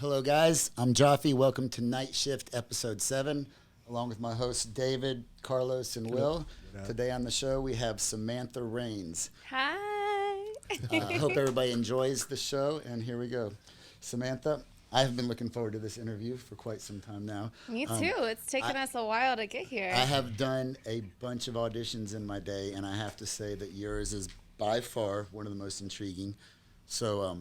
Hello, guys. I'm Jaffe. Welcome to Nightshift, Episode 7, along with my hosts, David, Carlos, and Will. Today on the show, we have Samantha Rains. Hi. I hope everybody enjoys the show, and here we go. Samantha, I've been looking forward to this interview for quite some time now. Me too. It's taken us a while to get here. I have done a bunch of auditions in my day, and I have to say that yours is by far one of the most intriguing. So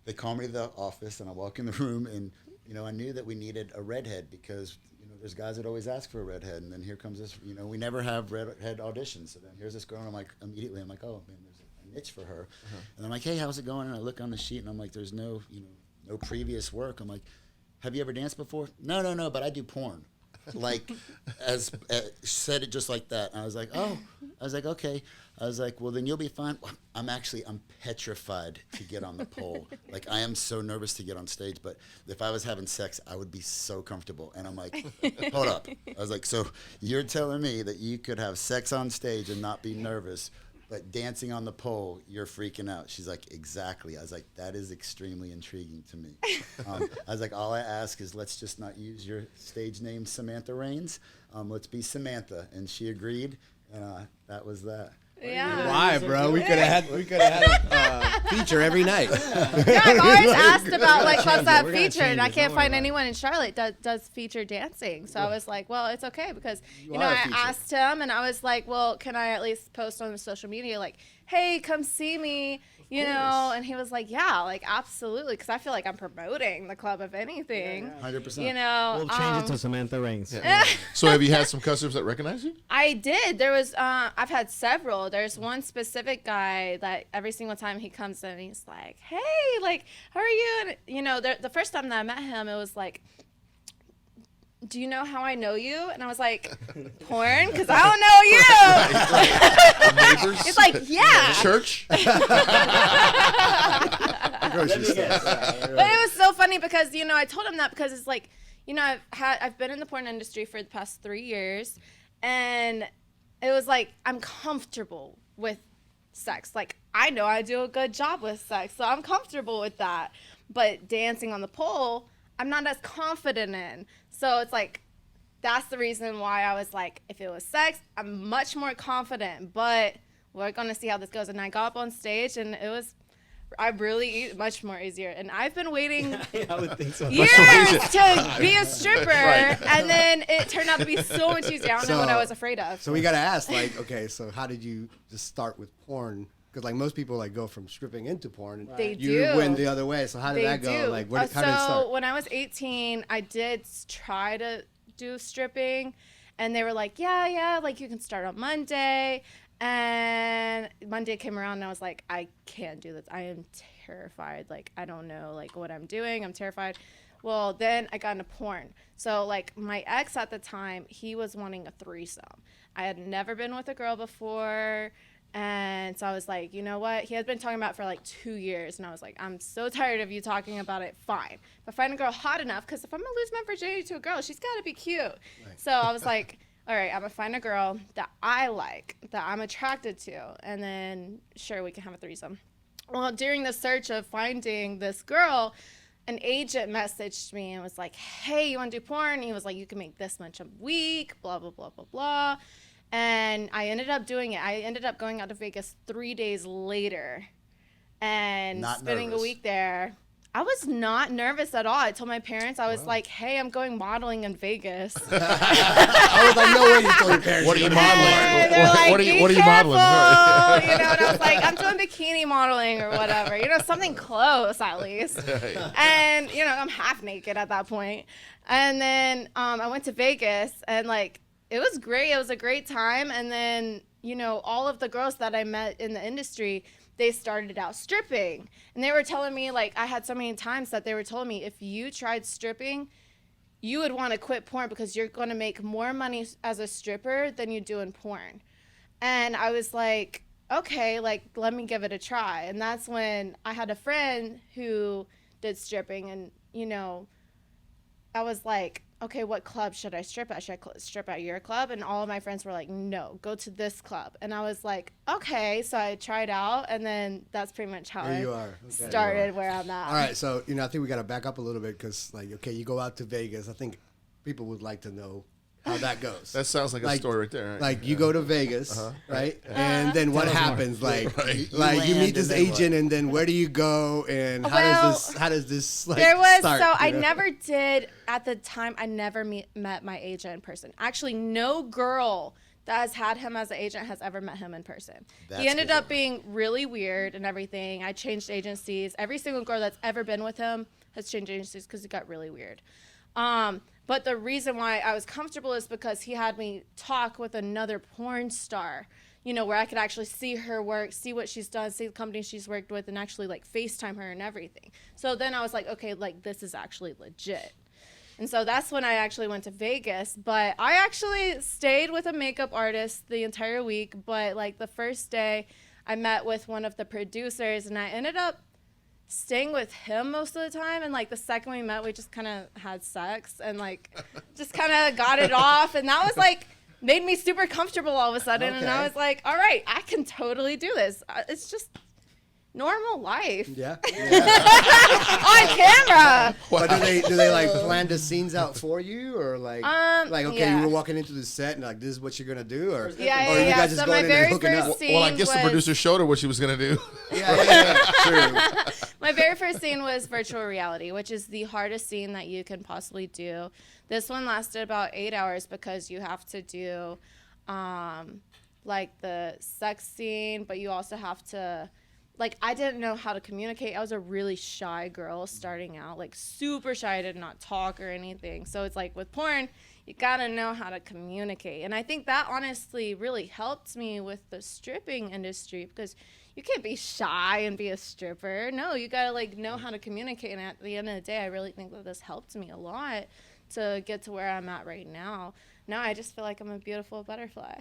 they call me to the office, and I walk in the room, and I knew that we needed a redhead because there's guys that always ask for a redhead, and then here comes this. We never have redhead auditions. So then here's this girl, and I'm like, oh man, there's a niche for her. And I'm like, hey, how's it going? And I look on the sheet, and I'm like, there's no previous work. I'm like, have you ever danced before? No, but I do porn. Like, said it just like that. And I was like, okay. I was like, well, then you'll be fine. I'm petrified to get on the pole. Like, I am so nervous to get on stage, but if I was having sex, I would be so comfortable. And I'm like, hold up. I was like, so you're telling me that you could have sex on stage and not be nervous, but dancing on the pole, you're freaking out. She's like, exactly. I was like, that is extremely intriguing to me. I was like, all I ask is let's just not use your stage name, Samantha Rains. Let's be Samantha. And she agreed, and that was that. Yeah. Why, bro? We could have had a feature every night. Yeah, I've always asked about what's that feature, and I can't find anyone in Charlotte that does feature dancing. So I was like, well, it's okay because I asked him, and I was like, well, can I at least post on the social media like, hey, come see me, and he was like, yeah, like absolutely, because I feel like I'm promoting the club if anything. 100%. We'll change it to Samantha Rains. Yeah. So have you had some customers that recognize you? I did. There was, I've had several. There's one specific guy that every single time he comes in, he's like, hey, like, how are you? And, the first time that I met him, it was like, do you know how I know you? And I was like, porn? Because I don't know you. Neighbors? It's like, yeah. Church? Grocery store. But it was so funny because, I told him that because it's like, I've been in the porn industry for the past 3 years, and it was like, I'm comfortable with sex. Like, I know I do a good job with sex, so I'm comfortable with that. But dancing on the pole, I'm not as confident in. So it's like, that's the reason why I was like, if it was sex, I'm much more confident, but we're going to see how this goes. And I got up on stage, and it was much more easier. And I've been waiting I would think so. years to be a stripper, and then it turned out to be so much easier. I don't know what I was afraid of. So we got to ask, like, okay, so how did you just start with porn? Because, like, most people, like, go from stripping into porn. And They you do. went the other way. So how did that go? Do. Like, how did it start? So when I was 18, I did try to do stripping, and they were like, yeah, like, you can start on Monday. And Monday came around, and I was like, I can't do this. I am terrified. Like, I don't know, like, what I'm doing. I'm terrified. Well, then I got into porn. So, like, my ex at the time, he was wanting a threesome. I had never been with a girl before. And so I was like, you know what? He had been talking about it for like 2 years. And I was like, I'm so tired of you talking about it. Fine. But find a girl hot enough, because if I'm going to lose my virginity to a girl, she's got to be cute. Right. So I was like, all right, I'm going to find a girl that I like, that I'm attracted to. And then, sure, we can have a threesome. Well, during the search of finding this girl, an agent messaged me and was like, hey, you want to do porn? And he was like, you can make this much a week, blah, blah, blah, blah, blah. And I ended up doing it. I ended up going out to Vegas 3 days later and spending a week there. I was not nervous at all. I told my parents, I was like, hey, I'm going modeling in Vegas. I was like, no way you told your parents. What are you modeling? They're like, What are you careful. modeling? And I was like, I'm doing bikini modeling or whatever. Something close at least. And, I'm half naked at that point. And then I went to Vegas, and, like, it was great. It was a great time. And then, all of the girls that I met in the industry, they started out stripping. And they were telling me, like, I had so many times that they were telling me, if you tried stripping, you would want to quit porn because you're going to make more money as a stripper than you do in porn. And I was like, okay, like, let me give it a try. And that's when I had a friend who did stripping, and, I was like, okay, what club should I strip at? Should I strip at your club? And all of my friends were like, no, go to this club. And I was like, okay. So I tried out, and then that's pretty much how There you I are. Okay. started where I'm at. All right, so I think we got to back up a little bit because, like, okay, you go out to Vegas. I think people would like to know how that goes. That sounds like a story right there. Right? Like you go to Vegas, right? And then what happens? Like, You like you land meet this and then agent, and then where do you go? And how does this like There was start? so I you know? never did at the time. I never met my agent in person. Actually, no girl that has had him as an agent has ever met him in person. That's He ended bizarre. up being really weird and everything. I changed agencies. Every single girl that's ever been with him has changed agencies because it got really weird. But the reason why I was comfortable is because he had me talk with another porn star, where I could actually see her work, see what she's done, see the company she's worked with, and actually like FaceTime her and everything. So then I was like, okay, like this is actually legit. And so that's when I actually went to Vegas. But I actually stayed with a makeup artist the entire week. But like the first day I met with one of the producers, and I ended up staying with him most of the time. And like the second we met, we just kind of had sex and like just kind of got it off. And that was like made me super comfortable all of a sudden. And I Okay. was like, all right, I can totally do this. It's just normal life. Yeah. On camera. But do they like plan the scenes out for you, or like okay, yeah. you were walking into the set and like this is what you're gonna do, or Yeah, or you yeah. guys just So going my in and very hooking up? first scene Well, I guess the was- producer showed her what she was gonna do. Yeah, true. My very first scene was virtual reality, which is the hardest scene that you can possibly do. This one lasted about 8 hours because you have to do like the sex scene, but you also have to, like, I didn't know how to communicate. I was a really shy girl starting out, like super shy. I did not talk or anything. So it's like with porn, you gotta know how to communicate. And I think that honestly really helped me with the stripping industry, because you can't be shy and be a stripper. No, you gotta like know how to communicate. And at the end of the day, I really think that this helped me a lot to get to where I'm at right now. Now I just feel like I'm a beautiful butterfly.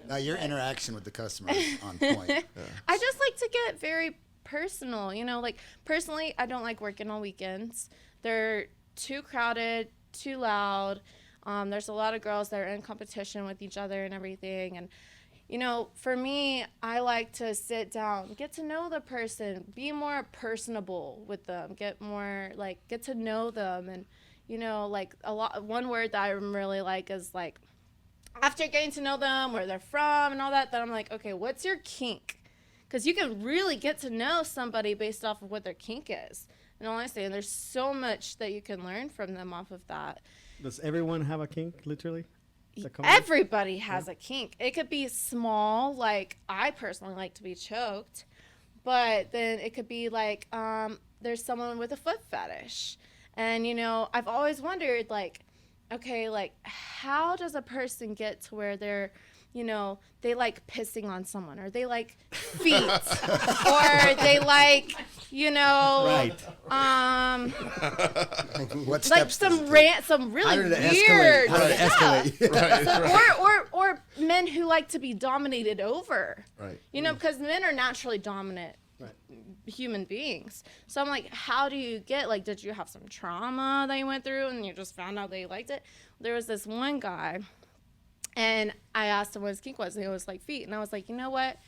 Now your interaction with the customer is on point. I just like to get very personal, like personally, I don't like working on weekends. They're too crowded, too loud. There's a lot of girls that are in competition with each other and everything. And, for me, I like to sit down, get to know the person, be more personable with them, get to know them. And, one word that I really like is like, after getting to know them, where they're from and all that, then I'm like, okay, what's your kink? Because you can really get to know somebody based off of what their kink is. And honestly, and there's so much that you can learn from them off of that. Does everyone have a kink, literally? Is that common? Everybody has a kink. It could be small, like I personally like to be choked, but then it could be like there's someone with a foot fetish. And, I've always wondered, like, okay, like, how does a person get to where they're, they like pissing on someone, or they like feet, or they like, Right. What like steps does some it take? some really How did it weird escalate? How did it escalate? or men who like to be dominated over. Right. Because men are naturally dominant human beings. So I'm like, how do you get, like, did you have some trauma that you went through and you just found out they liked it? There was this one guy, and I asked him what his kink was, and it was like feet. And I was like, you know what?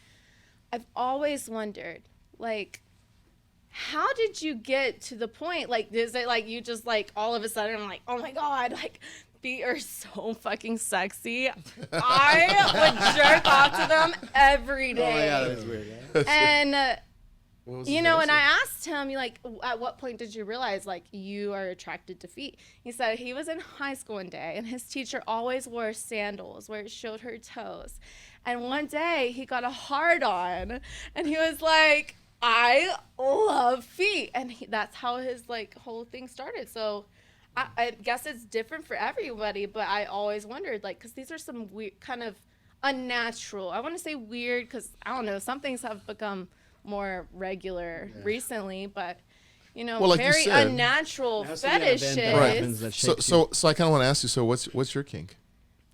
I've always wondered, like, how did you get to the point? Like, is it like you just like all of a sudden I'm like, oh my God, like feet are so fucking sexy. I would jerk off to them every day. Oh yeah, that's weird. Yeah? And What was his and answer? I asked him, like, at what point did you realize, like, you are attracted to feet? He said he was in high school one day, and his teacher always wore sandals where it showed her toes. And one day he got a hard-on, and he was like, I love feet. And that's how his, like, whole thing started. So I guess it's different for everybody, but I always wondered, like, because these are some weird, kind of unnatural. I want to say weird because, I don't know, some things have become more regular recently, but Well, like you very said, unnatural There has to be an event that fetishes. happens that So, shakes you. so I kind of want to ask you. So, what's your kink?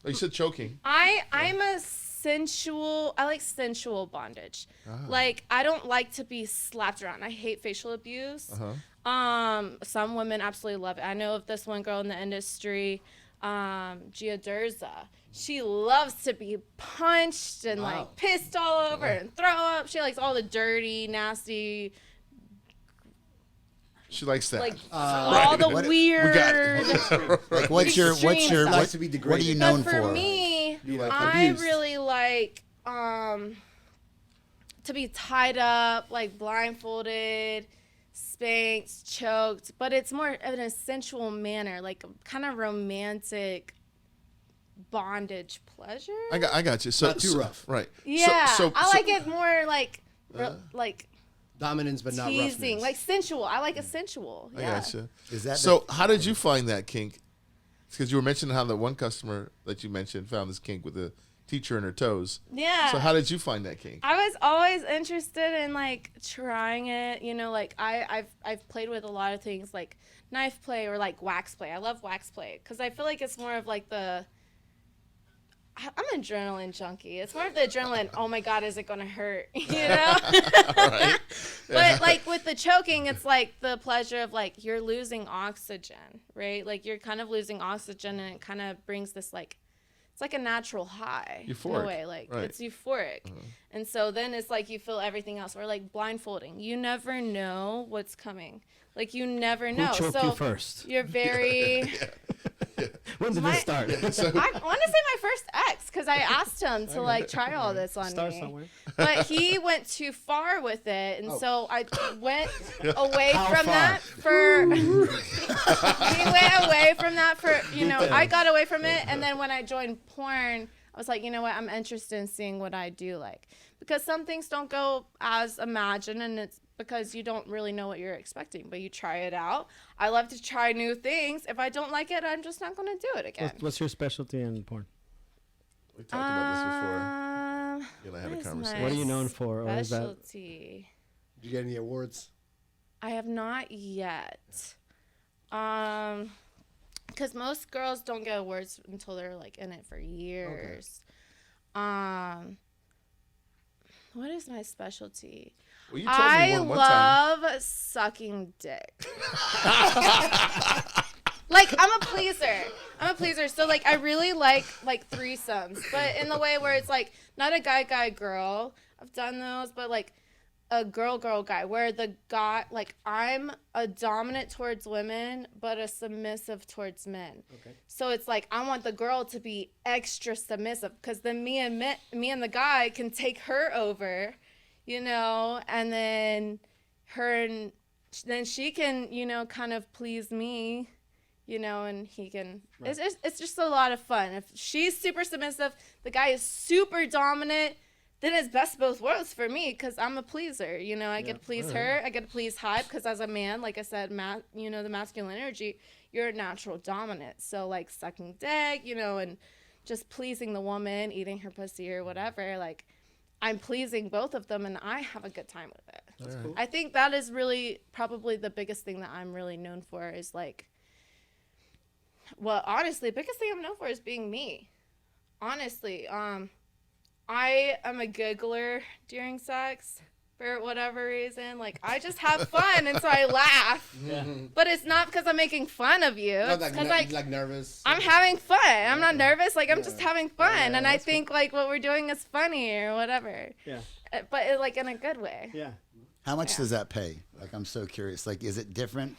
Like you said, choking. I'm a sensual bondage. Like, I don't like to be slapped around. I hate facial abuse. Some women absolutely love it. I know of this one girl in the industry, Gia Durza. She loves to be punched and like pissed all over and throw up. She likes all the dirty, nasty. She likes that. Like all the weird. We got it. Like, what are you known but for? For me, like I abused. really like to be tied up, like blindfolded, spanked, choked, but it's more in a sensual manner, like kind of romantic bondage pleasure. I got you. So Not too rough. Right. Yeah, I like it more like Dominance, but not teasing, roughness. like sensual. I like a sensual. I Yeah. got you. Is that So how did you find that kink? Because you were mentioning how the one customer that you mentioned found this kink with the teacher in her toes. Yeah. So how did you find that kink? I was always interested in like trying it, you know, like I've played with a lot of things like knife play or like wax play. I love wax play because I feel like it's more of like I'm an adrenaline junkie. It's more of the adrenaline. Oh my God, is it gonna hurt? You know. Right. But like with the choking, it's like the pleasure of like you're losing oxygen, right? Like you're kind of losing oxygen, and it kind of brings this like, it's like a natural high. Euphoric. In a way, like Right. it's euphoric, and so then it's like you feel everything else. Or like blindfolding. You never know what's coming. Like you never know. Who choked so you first? You're very. When did My- it start? I want to say my first ex because I asked him to like try all this on Start me, somewhere. but he went too far with it, and Oh. so I went away How from far? that for. He went away from that for I got away from it, and then when I joined porn, I was like, you know what, I'm interested in seeing what I do like, because some things don't go as imagined, and it's because you don't really know what you're expecting, but you try it out. I love to try new things. If I don't like it, I'm just not going to do it again. What's your specialty in porn? We talked about this before. You and I had a what is conversation. my What are you known for? Or is that Specialty. Did you get any awards? I have not yet. Because most girls don't get awards until they're like in it for years. What is my specialty? Well, you told I me one time. love sucking dick. Like I'm a pleaser. So like I really like threesomes, but in the way where it's like not a guy girl. I've done those, but like a girl guy, where the guy, like I'm a dominant towards women but a submissive towards men. Okay. So it's like I want the girl to be extra submissive, because then me and the guy can take her over, and then then she can kind of please me, and he can. Right. It's just a lot of fun. If she's super submissive, the guy is super dominant, then it's best of both worlds for me, because I'm a pleaser. I get to please her. I get to please Hype, because as a man, like I said, the masculine energy, you're a natural dominant. So like sucking dick, and just pleasing the woman, eating her pussy or whatever, like I'm pleasing both of them, and I have a good time with it. That's cool. I think that is really probably the biggest thing that I'm really known for is like, well, honestly, the biggest thing I'm known for is being me. Honestly, I am a giggler during sex for whatever reason. Like, I just have fun, and so I laugh. Yeah. But it's not because I'm making fun of you. Not It's like, because like nervous. I'm having fun. I'm not nervous. Like, I'm just having fun. Yeah, and I that's think, like, what we're doing is funny or whatever. Yeah. But, like, in a good way. Yeah. How much does that pay? Like, I'm so curious. Like, is it different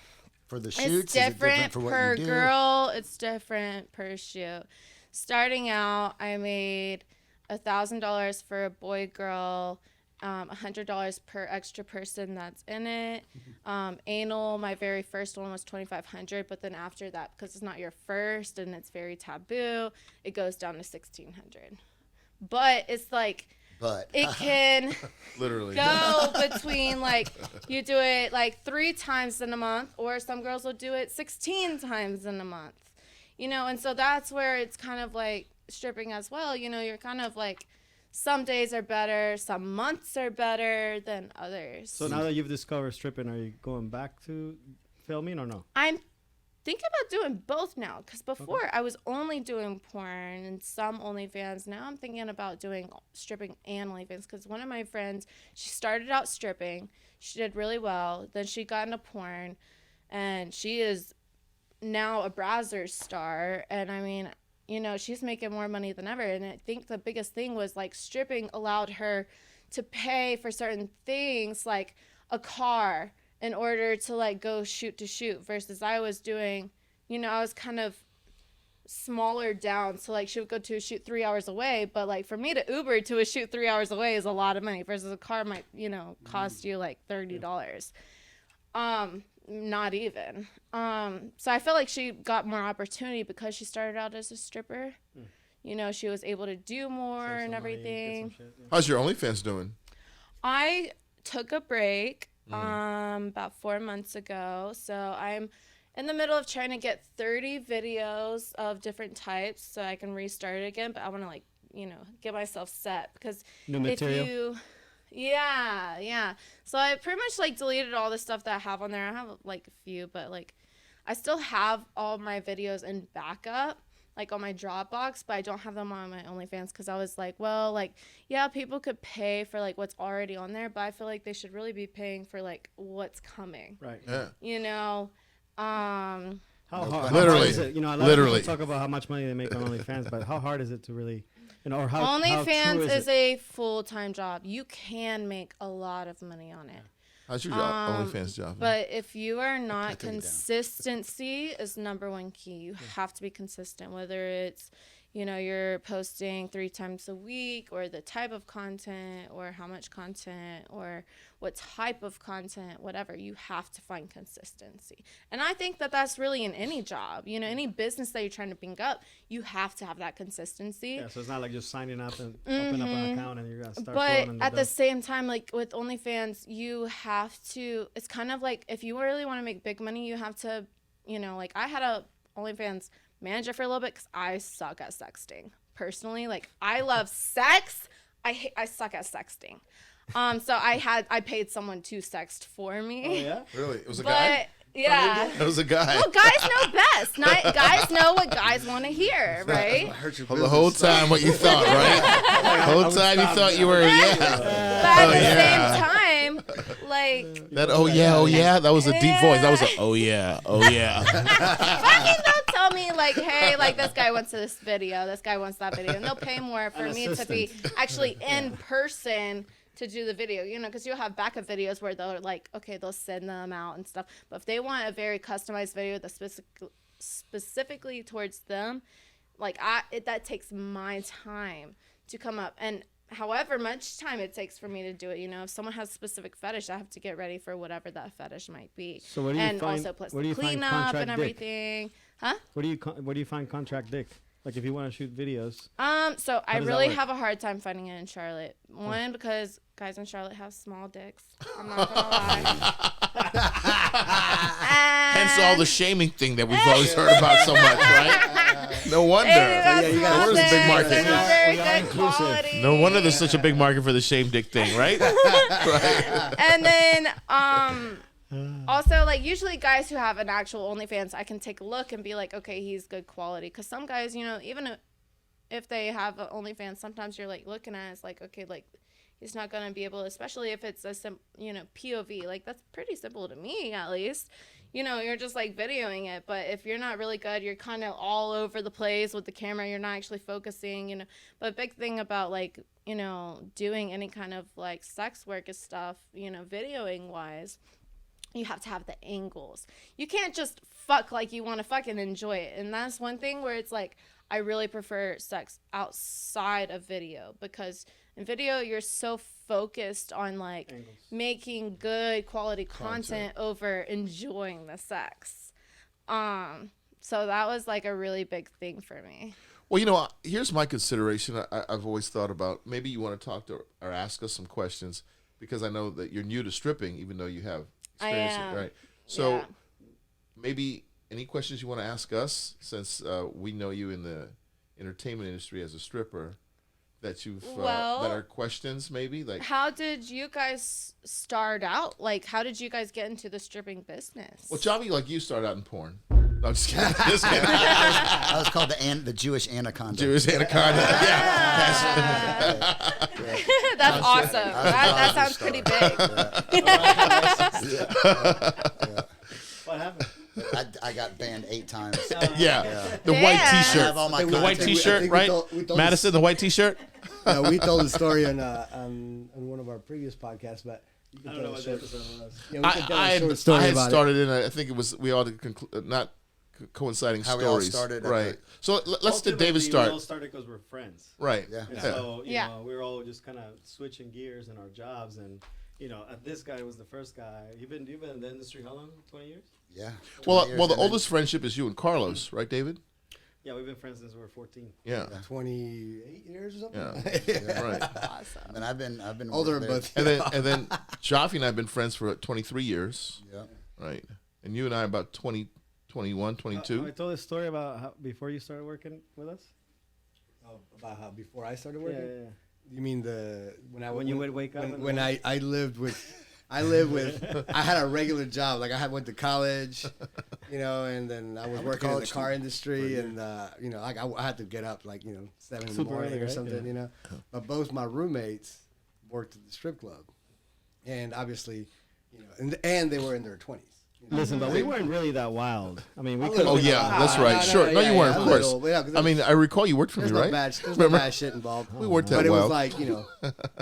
for the It's shoots? different, for what per you do? girl. It's different per shoot. Starting out, I made $1,000 for a boy girl, $100 per extra person that's in it. Anal, my very first one was $2,500, but then after that, because it's not your first and it's very taboo, it goes down to $1,600. But it's like it can Literally. go between like you do it like 3 times in a month, or some girls will do it 16 times in a month, and so that's where it's kind of like stripping as well. You're kind of like, some days are better, some months are better than others. So now that you've discovered stripping, are you going back to filming or no? I'm thinking about doing both now, because before I was only doing porn and some OnlyFans. Now I'm thinking about doing stripping and OnlyFans, because one of my friends, she started out stripping. She did really well. Then she got into porn, and she is now a Brazzers star. And I mean, you know, she's making more money than ever. And I think the biggest thing was like stripping allowed her to pay for certain things like a car in order to like go shoot to shoot, versus I was doing, you know, I was kind of smaller down. So like she would go to a shoot 3 hours away, but like for me to Uber to a shoot 3 hours away is a lot of money, versus a car might, you know, cost you like $30. Not even. So I feel like she got more opportunity because she started out as a stripper. You know, she was able to do more and everything. How's your OnlyFans doing? I took a break about 4 months ago. So I'm in the middle of trying to get 30 videos of different types so I can restart it again. But I want to, like, you know, get myself set, because New material. if you... Yeah. So I pretty much like deleted all the stuff that I have on there. I have like a few, but like I still have all my videos in backup, like on my Dropbox, but I don't have them on my OnlyFans, because I was like, well, like, yeah, people could pay for like what's already on there, but I feel like they should really be paying for like what's coming. Right. Yeah. You know, How hard? Literally. How is it? You know, a lot Literally. of people talk about how much money they make on OnlyFans, but how hard is it to really, you know, or how OnlyFans true is it? a full-time job. You can make a lot of money on it. How's your job, OnlyFans job? But if you are not, take it down. consistency is number one key. You have to be consistent, whether it's, you know, you're posting 3 times a week, or the type of content, or how much content, or what type of content, whatever. You have to find consistency. And I think that that's really in any job, you know, any business that you're trying to bring up, you have to have that consistency. Yeah, so it's not like just signing up and open up an account and you're gonna start. But flowing and at the done. same time, like with OnlyFans, you have to, it's kind of like if you really want to make big money, you have to, you know, like I had a OnlyFans manager for a little bit, because I suck at sexting. Personally, like I love sex. I suck at sexting. So I paid someone to sext for me. Oh yeah. Really? It was a But guy? yeah. It was a guy. Well, guys know best. Guys know what guys want to hear, right? The whole time what you thought, right? The whole time you thought you were, But at the same time, like, That, oh yeah. That was a deep voice. That was a, oh yeah. fucking don't tell me like, hey, like this guy wants this video, this guy wants that video, and they'll pay more for me to be actually in person to do the video, you know, because you'll have backup videos where they're like, okay, they'll send them out and stuff. But if they want a very customized video that's specifically towards them, like that takes my time to come up. And however much time it takes for me to do it, you know, if someone has a specific fetish, I have to get ready for whatever that fetish might be. So what do you and find? also plus Where do the you find cleanup contract and everything. Huh? Where do you find contract dick? Like if you want to shoot videos. So I does that really work? have a hard time finding it in Charlotte. One, because guys in Charlotte have small dicks. I'm not gonna lie. Hence all the shaming thing that we've always heard about so much, right? No wonder. you No wonder there's a big market. They're not very We are good inclusive. quality. No wonder there's such a big market for the shame dick thing, right? Right. And then also, like, usually guys who have an actual OnlyFans, I can take a look and be like, okay, he's good quality. Because some guys, you know, even if they have an OnlyFans, sometimes you're like looking at it, it's like, okay, like he's not gonna be able, especially if it's a POV. Like that's pretty simple to me, at least. You know, you're just like videoing it, but if you're not really good, you're kind of all over the place with the camera. You're not actually focusing, you know. But a big thing about like, you know, doing any kind of like sex work is stuff, you know, videoing wise, you have to have the angles. You can't just fuck like you want to fucking enjoy it. And that's one thing where it's like, I really prefer sex outside of video, because in video you're so focused on like making good quality content over enjoying the sex. So that was like a really big thing for me. Well, you know, here's my consideration. I've always thought about, maybe you want to talk to or ask us some questions, because I know that you're new to stripping, even though you have experience. I am. Right. So Yeah. maybe any questions you want to ask us, since we know you in the entertainment industry as a stripper, that you've that are questions maybe, like How did you guys start out? Like, how did you guys get into the stripping business? well, Javi, like you started out in porn, No, I'm just kidding. Just kidding. I was called the Jewish anaconda. Jewish anaconda. Yeah. That's awesome. That sounds pretty big. What happened? I got banned 8 times. Yeah. The white I T-shirt. have all my The white content. T-shirt, right? Madison, the white T-shirt. We told the story on one of our previous podcasts, but you can I don't know tell what a the short, episode was. yeah, we can tell I a short had story about started in. I think it was we all did not coinciding How we stories. all started at Right. So let's let David Ultimately, start. We all started because we're friends. Right. Yeah. And Yeah. so, you Yeah. know, we were all just kind of switching gears in our jobs. And, you know, this guy was the first guy. You've been in the industry how long? 20 years? Yeah. Well, 20 years, the and then- oldest friendship is you and Carlos, right, David? Yeah, we've been friends since we were 14. Yeah. 28 years or something. Yeah. Right. Awesome. And I've been Older, there. but And then Jaffe and I have been friends for 23 years. Yeah. Right. And you and I about 20, 21, 22. I told a story about how before you started working with us. Oh, about how before I started Yeah, working. yeah, yeah. You mean When you would wake up in the when I lived with I had a regular job. Like I went to college, you know, and then I was went to working in the college car too, industry, and you know, like I had to get up like 7 in the Super morning early, or right? something, Yeah. you know. But both my roommates worked at the strip club, and obviously, you know, and they were in their 20s. You know? Listen, but we weren't really that wild. I mean, we A could. little Oh bit. yeah, that's right. No, Sure. No, yeah, you weren't, yeah, of a course. little, yeah, 'cause I mean, I recall you worked for me, there's right? no Remember? bad shit involved. We worked that But it well. was like, you know,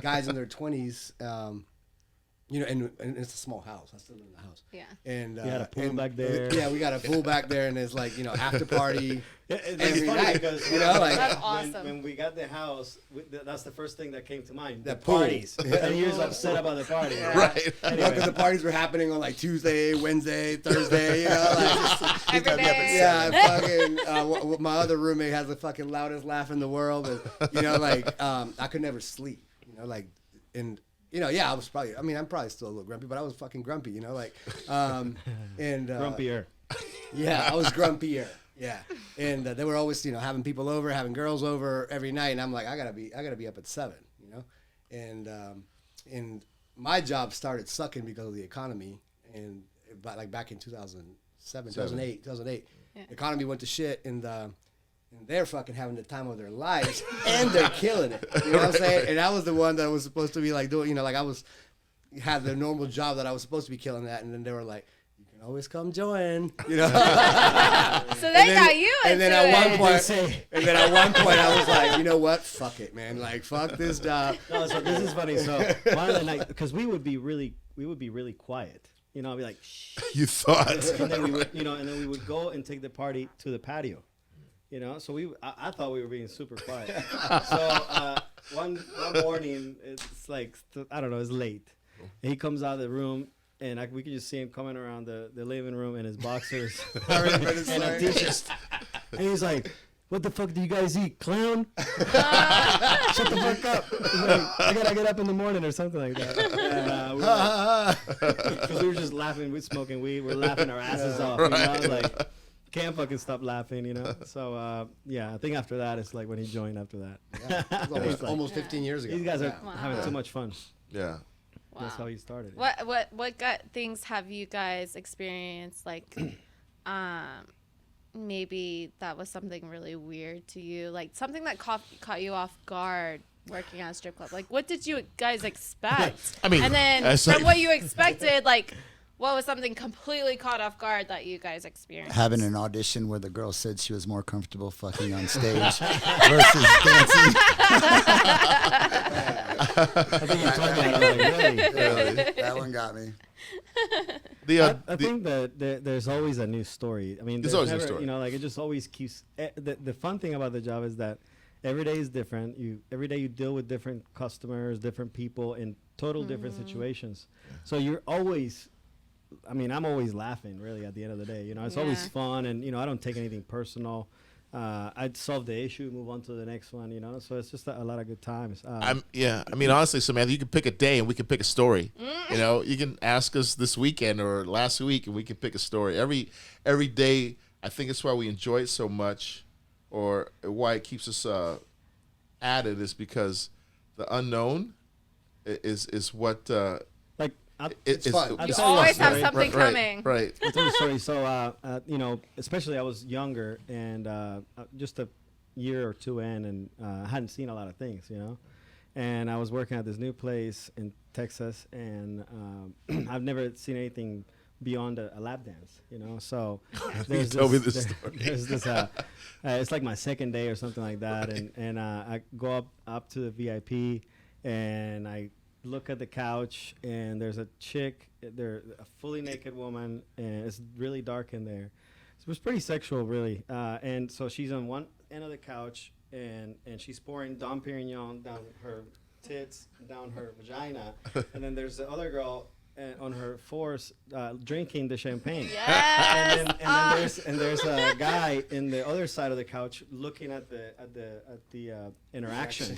guys in their 20s, you know, and it's a small house. I still live in the house. Yeah. And You had a pool and- back there. Yeah, we got a pool back there, and it's like, you know, after party. It's Every funny night, because you know, like- That's awesome. when we got the house, that's the first thing that came to mind. The The pool. parties. And he was upset about the party. Right. Because the parties were happening on like Tuesday, Wednesday, Thursday, you know, like Every day. yeah, fucking. My other roommate has the fucking loudest laugh in the world, and you know, like I could never sleep, you know, like, and you know, yeah, I was probably. I mean, I'm probably still a little grumpy, but I was fucking grumpy, you know, like, and Grumpier. Yeah, I was grumpier. Yeah, and they were always, you know, having people over, having girls over every night, and I'm like, I gotta be up at 7, you know, and my job started sucking because of the economy, and back in 2007, 2008, Yeah. the economy went to shit, and they're fucking having the time of their lives, and they're killing it. You know what I'm saying? And I was the one that was supposed to be like doing, you know, like had the normal job that I was supposed to be killing that, and then they were like, you can always come join, you know. So they got you into and then at it. one point, I was like, you know what? Fuck it, man. Like, fuck this job. No, so this is funny. So one of the nights, because we would be really quiet. You know, I'd be like, shh. You thought. And then we would, you know, and then we would go and take the party to the patio. You know, so I thought we were being super quiet. So one morning, it's like, I don't know, it's late. And he comes out of the room, and we could just see him coming around the living room in his boxers and a t-shirt. And he's like, what the fuck do you guys eat, clown? Shut the fuck up. He's like, I gotta get up in the morning or something like that. And because we were just laughing, we're smoking weed, we're laughing our asses off. You know, like, can't fucking stop laughing, you know. So yeah, I think after that, it's like when he joined after that. Yeah, it was almost 15 years ago. These guys are Yeah. having too much fun. Yeah. That's Wow. how he started. What gut things have you guys experienced? Like, maybe that was something really weird to you, like something that caught you off guard working at a strip club. Like, what did you guys expect? I mean, and then that's from like- what you expected, like, what was something completely caught off guard that you guys experienced? Having an audition where the girl said she was more comfortable fucking on stage versus dancing. I think you're talking about it, like, really. Really, that one got me. I think that there's always a new story. I mean, There's always a new never, story. You know, like it just always keeps. The fun thing about the job is that every day is different. Every day you deal with different customers, different people in total different situations. So you're always. I mean, I'm always laughing. Really, at the end of the day, you know, it's always Yeah. fun, and you know, I don't take anything personal. I'd solve the issue, move on to the next one. You know, so it's just a lot of good times. I mean, honestly, Samantha, you can pick a day and we can pick a story. You know, you can ask us this weekend or last week and we can pick a story. Every day, I think it's why we enjoy it so much, or why it keeps us at it, is because the unknown is what like It's fun. I'll You tell a always have story. something coming. Right. I'll tell you a story. So, especially I was younger and just a year or two in, and I hadn't seen a lot of things, And I was working at this new place in Texas, and I've never seen anything beyond a lap dance, So there's told me this story. There's this. It's like my second day or something like that, and I go up to the VIP, and I look at the couch, and there's a chick, a fully naked woman, and it's really dark in there. So it was pretty sexual, really. And so she's on one end of the couch, and she's pouring Dom Perignon down her tits, down her vagina, and then there's the other girl on her force drinking the champagne. Yes. And then there's a guy in the other side of the couch looking at the interaction.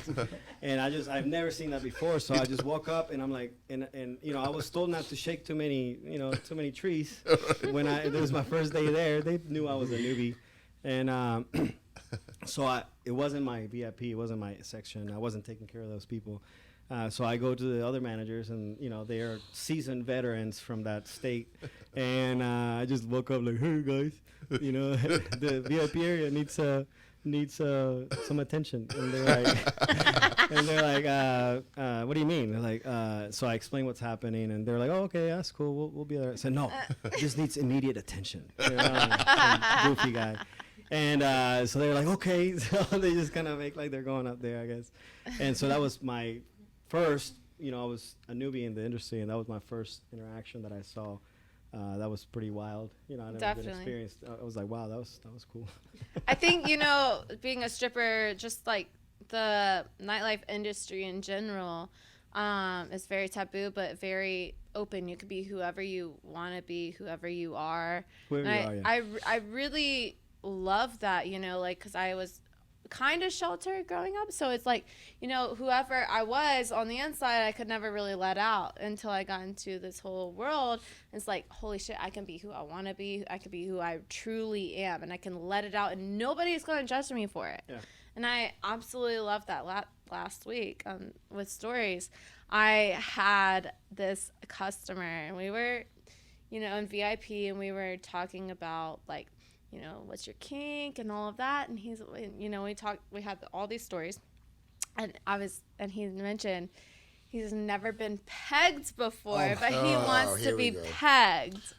And I've never seen that before, so I just woke up and I'm like, and I was told not to shake too many trees. When it was my first day there, they knew I was a newbie, and so it wasn't my VIP, it wasn't my section. I wasn't taking care of those people. So I go to the other managers, and they are seasoned veterans from that state, and I just woke up like, "Hey guys, the VIP area needs some attention." And they're like, "What do you mean?" They're like, so I explain what's happening, and they're like, "Oh, okay, that's cool. We'll be there." I said, "No, this needs immediate attention." Some goofy guy. And so they're like, "Okay," so they just kind of make like they're going up there, I guess. And so that was my first, I was a newbie in the industry, and that was my first interaction that I saw. That was pretty wild. I never been experienced. I was like, wow, that was cool. I think, being a stripper, just like the nightlife industry in general, is very taboo, but very open. You could be whoever you want to be, whoever you are. Whoever you are, yeah. I really love that, because I was kind of sheltered growing up, so it's like, whoever I was on the inside, I could never really let out until I got into this whole world. It's like, holy shit, I can be who I want to be, I can be who I truly am, and I can let it out, and nobody's going to judge me for it. Yeah. And I absolutely loved that. Last week with stories, I had this customer, and we were in VIP, and we were talking about like, what's your kink and all of that. And he's, we had all these stories, and he mentioned he's never been pegged before, but he wants to be pegged.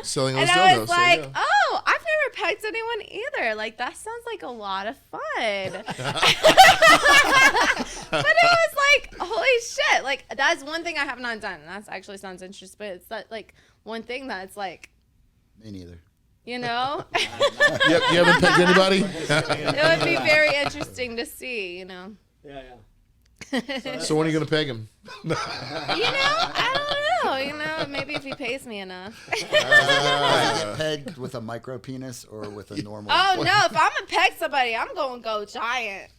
Selling and those I dildos. was like, oh, I've never pegged anyone either. Like, that sounds like a lot of fun. But it was like, holy shit. Like, that's one thing I have not done. And that actually sounds interesting, but it's that, like, one thing that's like, Me neither. you know? You haven't pegged anybody? It would be very interesting to see, Yeah. So when are you going to peg him? I don't know. Maybe if he pays me enough. Pegged with a micro penis or with a normal? Oh, no. If I'm going to peg somebody, I'm going to go giant.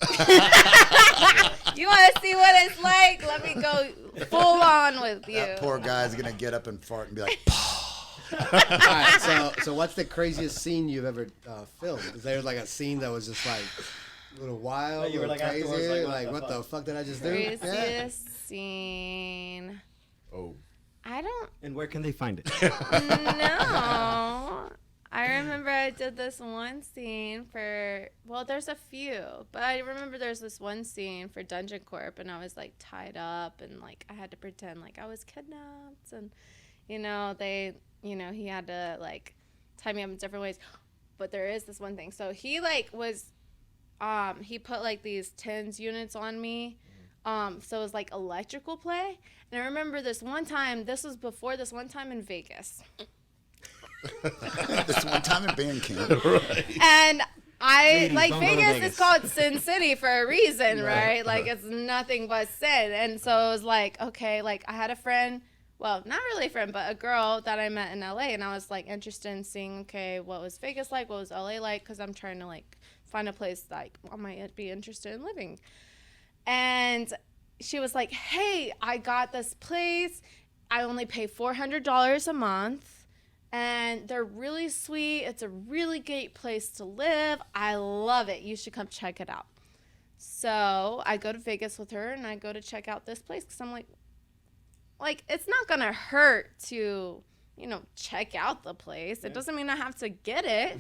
You want to see what it's like? Let me go full on with you. That poor guy's going to get up and fart and be like, All right, so what's the craziest scene you've ever filmed? Is there like a scene that was just like a little wild, You were like crazy? afterwards, Like what the fuck did I just do? Craziest scene. Oh. I don't And where can they find it? know. I remember I did this one scene there's a few, but I remember there's this one scene for Dungeon Corp, and I was like tied up, and like I had to pretend like I was kidnapped, and he had to like tie me up in different ways. But there is this one thing. So he like was, he put like these TENS units on me. So it was like electrical play. And I remember this one time in Vegas. this one time in band camp. Right. And Ladies, don't go to Vegas Vegas. is called Sin City for a reason, right? Like, it's nothing but sin. And so it was like, okay, like I had a friend, well, not really a friend, but a girl that I met in LA, and I was like interested in seeing, okay, what was Vegas like, what was LA like, because I'm trying to like find a place like I might be interested in living. And she was like, hey, I got this place. I only pay $400 a month. And they're really sweet. It's a really great place to live. I love it. You should come check it out. So I go to Vegas with her, and I go to check out this place because I'm like, like, it's not gonna hurt to, check out the place. It doesn't mean I have to get it.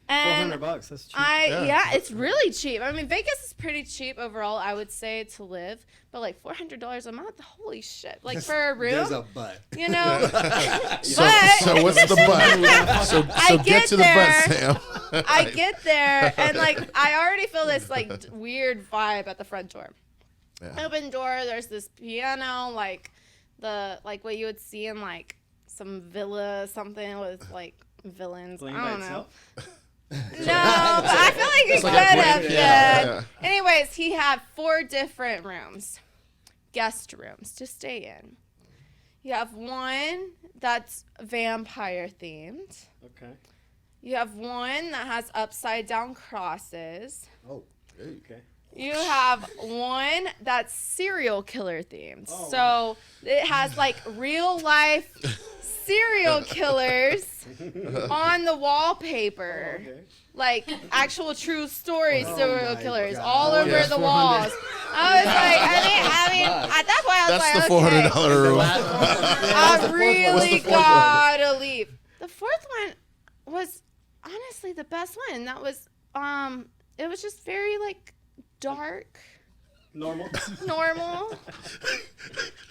And $400. That's cheap. yeah, it's really cheap. I mean, Vegas is pretty cheap overall, I would say, to live. But like $400 a month, holy shit! Like for a room, There's a but. but So what's the butt? So get get to there. the butt, Sam. I get there and like I already feel this like weird vibe at the front door. Yeah. Open door. There's this piano, like what you would see in like some villa, something with like villains. Playing I by don't know. itself? No, but I feel like it It's could like a have grand been. piano. Anyways, he had 4 different rooms, guest rooms to stay in. You have one that's vampire themed. Okay. You have one that has upside down crosses. Oh. Okay. You have one that's serial killer themed. Oh, So it has like real life serial killers on the wallpaper. Okay. Like actual true story Oh serial my killers God. all over Yeah. the walls. I was like, I mean, at that point I was That's like, the okay, $400 room. I really gotta leave. The fourth one was honestly the best one. That was it was just very like dark, Normal. normal.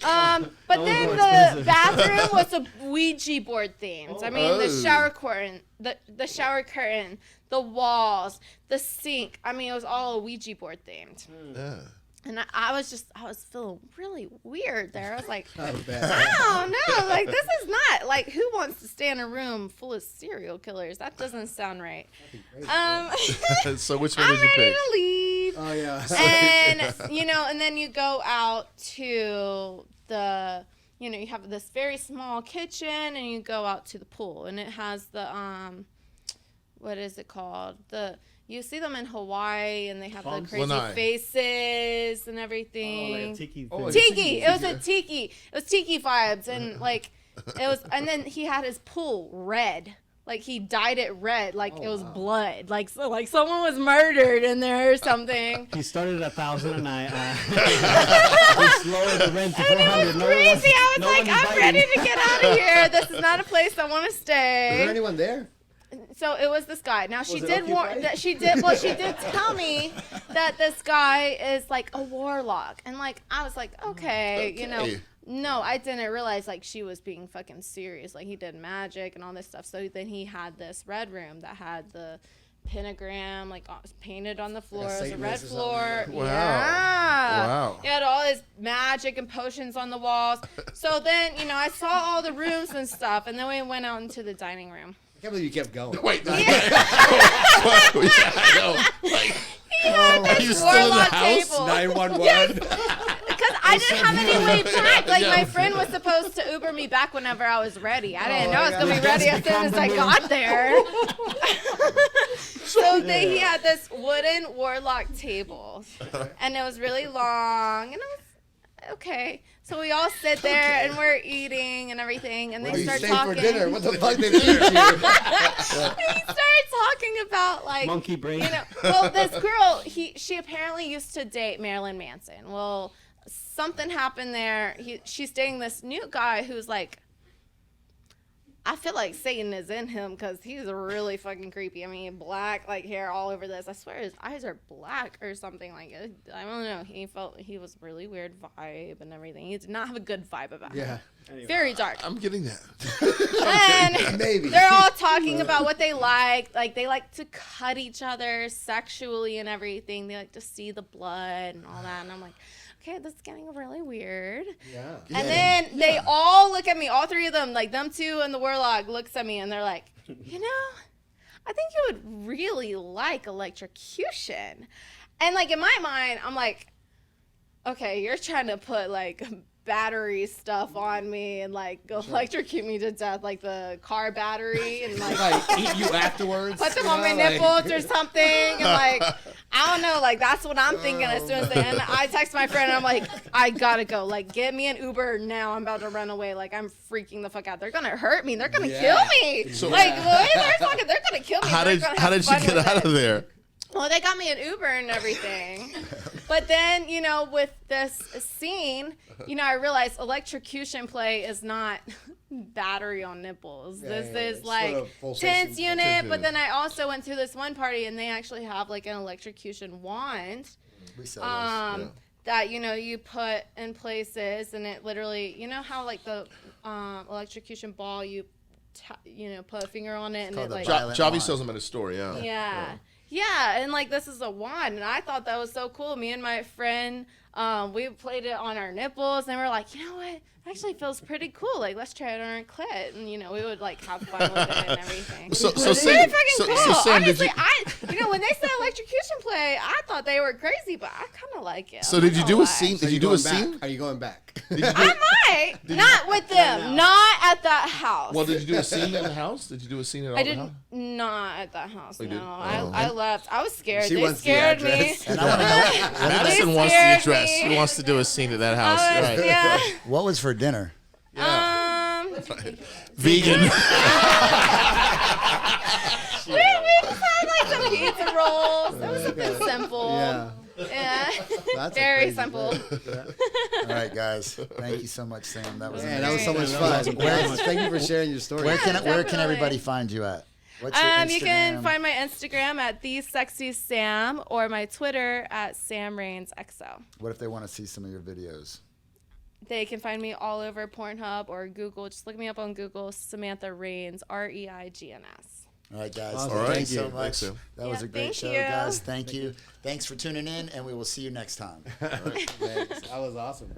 But That was then more the expensive. bathroom was a Ouija board themed. I mean, the Oh. shower curtain, the shower curtain, the walls, the sink. I mean, it was all Ouija board themed. Yeah. And I was feeling really weird there. I was like, Not bad. I don't know. Like, this is not, like, who wants to stay in a room full of serial killers? That doesn't sound right. So which one I'm did you ready pick? to leave. Oh yeah. And, and then you go out to the, you have this very small kitchen and you go out to the pool. And it has the, what is it called? You see them in Hawaii, and they have Palms? the crazy Lanai. faces and Oh, everything. like a tiki. Oh, thing. like Tiki. It was a tiki. It was tiki vibes, and like it was. And then he had his pool red. Like he dyed it red, like it was blood. Like someone was murdered in there or something. He started at 1,000 a night. Just lowered the rent to And it 400. was No crazy. one was- I was no like, one is I'm biting. ready to get out of here. This is not a place I want to Is there stay. anyone there? So it was this guy. Now she Was it did warn occupied? that she did tell me that this guy is like a warlock, and like I was like, okay. Okay. No, I didn't realize like she was being fucking serious. Like he did magic and all this stuff. So then he had this red room that had the pentagram like painted on the floor. It was a red Satanist or floor. something. Wow. Yeah. Wow. He had all his magic and potions on the walls. So then, I saw all the rooms and stuff, and then we went out into the dining room. I can't believe you kept going. Wait. Yeah, I know. Like, He had Are you this still in the warlock house? table. 911. Because I didn't have any way back. Like, my friend was supposed to Uber me back whenever I was ready. I didn't know I was going to be ready as soon as I got there. So then he had this wooden warlock table. And it was really long. And I was, okay. So we all sit there and we're eating and everything. And Where they you start staying talking. for dinner? What the fuck did they teach you? He started talking about, like, Monkey brain. well, this girl, she apparently used to date Marilyn Manson. Well, something happened there. She's dating this new guy who's like, I feel like Satan is in him because he's really fucking creepy. I mean, black, like hair all over this. I swear his eyes are black or something like it. I don't know. He was really weird vibe and everything. He did not have a good vibe about him. Yeah. Anyway. Very dark. I'm getting that. And Maybe. they're all talking about what they like. Like, they like to cut each other sexually and everything. They like to see the blood and all that. And I'm like, okay, this is getting really weird. Yeah. And then they all look at me, all three of them, like them two and the warlock looks at me and they're like, I think you would really like electrocution. And like in my mind, I'm like, okay, you're trying to put like battery stuff on me and like electrocute me to death, like the car battery, and like Eat you afterwards. put them on my nipples or something, and like I don't know, like that's what I'm thinking as soon as and I text my friend and I'm like, I gotta go, like get me an Uber now, I'm about to run away, like I'm freaking the fuck out, they're gonna hurt me, they're gonna kill me, So- like the way they're talking, they're gonna kill me. How They're did gonna how have did you fun get with out it. of there? Well, they got me an Uber and everything. But then, you know, with this scene, you know, I realized electrocution play is not battery on nipples. This is it's like sort of pulsation. tense unit. But then I also went to this one party and they actually have like an electrocution wand. We saw those. That, you know, you put in places and it literally, you know how like the electrocution ball, you know, put a finger on it and called it the like Violent Javi wand. sells them at a store. Yeah. yeah, and like this is a wand, and I thought that was so cool. Me and my friend, we played it on our nipples, and we were like, you know what? It actually feels pretty cool. Like, let's try it on our clit, and you know, we would like have fun with it and everything. So It's really Sam, fucking cool. so Sam, did Honestly, you? you know, when they said electrocution play, I thought they were crazy, but I kind of like it. So I'm did not you gonna do a lie. scene? So Did you do a scene? Are you going back? Did you do, I might, not with them, not at that house. well, did you do a scene in the house? Did you do a scene at all? I the didn't, house? not at that house. Oh, you No, didn't? Oh. I left. I was scared. She They wants the scared me. address. And I want to know Madison They wants the scared address. me. He wants to do a scene at that house. I was, Right. yeah. what was for dinner. Vegan. We just had like some pizza rolls. It was something simple. Yeah. Yeah. That's a Very crazy simple. plan. All right, guys. Thank you so much, Sam. That was Man, amazing. that was so much fun. Thank you for sharing your story. Where can definitely. everybody find you at? What's your Instagram? You can find my Instagram at TheSexySam or my Twitter at SamRainsXO. What if they want to see some of your videos? They can find me all over Pornhub or Google. Just look me up on Google, Samantha Reigns, REIGNS. All right, guys. Awesome. All right. Thank Thank you so you. much. Thanks, Sam. That was Yeah, a great thank show, you. guys. Thank you. Thanks for tuning in, and we will see you next time. Thanks. That was awesome.